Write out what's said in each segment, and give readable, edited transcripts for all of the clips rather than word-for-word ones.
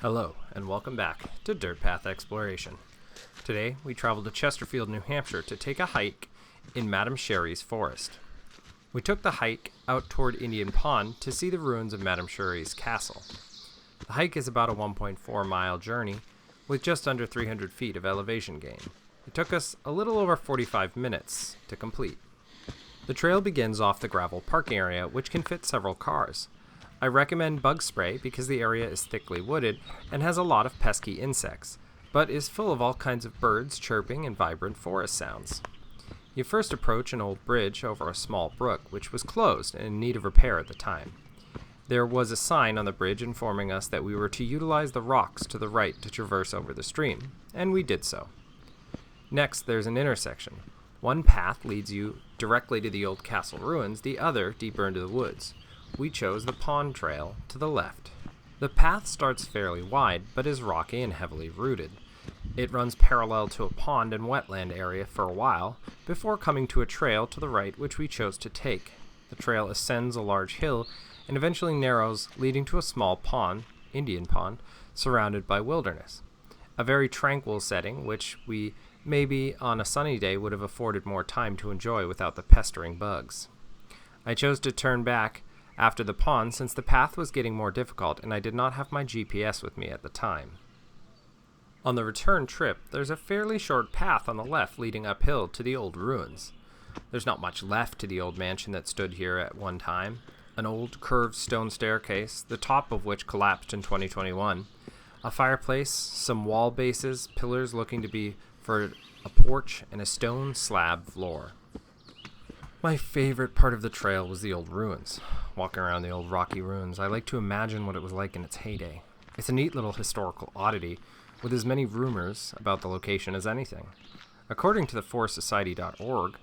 Hello, and welcome back to Dirt Path Exploration. Today, we traveled to Chesterfield, New Hampshire to take a hike in Madame Sherri's forest. We took the hike out toward Indian Pond to see the ruins of Madame Sherri's castle. The hike is about a 1.4-mile journey with just under 300 feet of elevation gain. It took us a little over 45 minutes to complete. The trail begins off the gravel parking area, which can fit several cars. I recommend bug spray because the area is thickly wooded and has a lot of pesky insects, but is full of all kinds of birds chirping and vibrant forest sounds. You first approach an old bridge over a small brook, which was closed and in need of repair at the time. There was a sign on the bridge informing us that we were to utilize the rocks to the right to traverse over the stream, and we did so. Next, there's an intersection. One path leads you directly to the old castle ruins, the other deeper into the woods. We chose the pond trail to the left. The path starts fairly wide, but is rocky and heavily rooted. It runs parallel to a pond and wetland area for a while, before coming to a trail to the right which we chose to take. The trail ascends a large hill and eventually narrows, leading to a small pond, Indian Pond, surrounded by wilderness. A very tranquil setting, which we maybe on a sunny day would have afforded more time to enjoy without the pestering bugs. I chose to turn back after the pond since the path was getting more difficult and I did not have my GPS with me at the time. On the return trip, there's a fairly short path on the left leading uphill to the old ruins. There's not much left to the old mansion that stood here at one time. An old curved stone staircase, the top of which collapsed in 2021. A fireplace, some wall bases, pillars looking to be for a porch, and a stone slab floor. My favorite part of the trail was the old ruins. Walking around the old rocky ruins, I like to imagine what it was like in its heyday. It's a neat little historical oddity, with as many rumors about the location as anything. According to the forestsociety.org,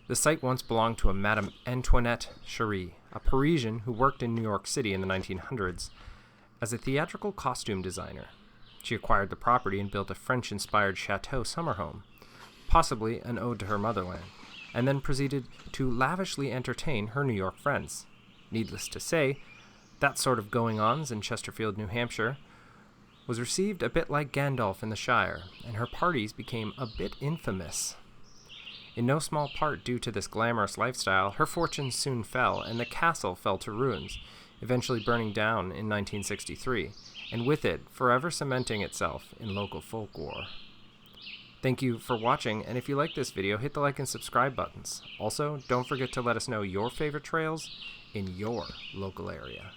the site once belonged to a Madame Antoinette Sherri, a Parisian who worked in New York City in the 1900s as a theatrical costume designer. She acquired the property and built a French-inspired chateau summer home, possibly an ode to her motherland, and then proceeded to lavishly entertain her New York friends. Needless to say, that sort of going-ons in Chesterfield, New Hampshire, was received a bit like Gandalf in the Shire, and her parties became a bit infamous. In no small part due to this glamorous lifestyle, her fortunes soon fell, and the castle fell to ruins, eventually burning down in 1963, and with it, forever cementing itself in local folklore. Thank you for watching, and if you like this video, hit the like and subscribe buttons. Also, don't forget to let us know your favorite trails in your local area.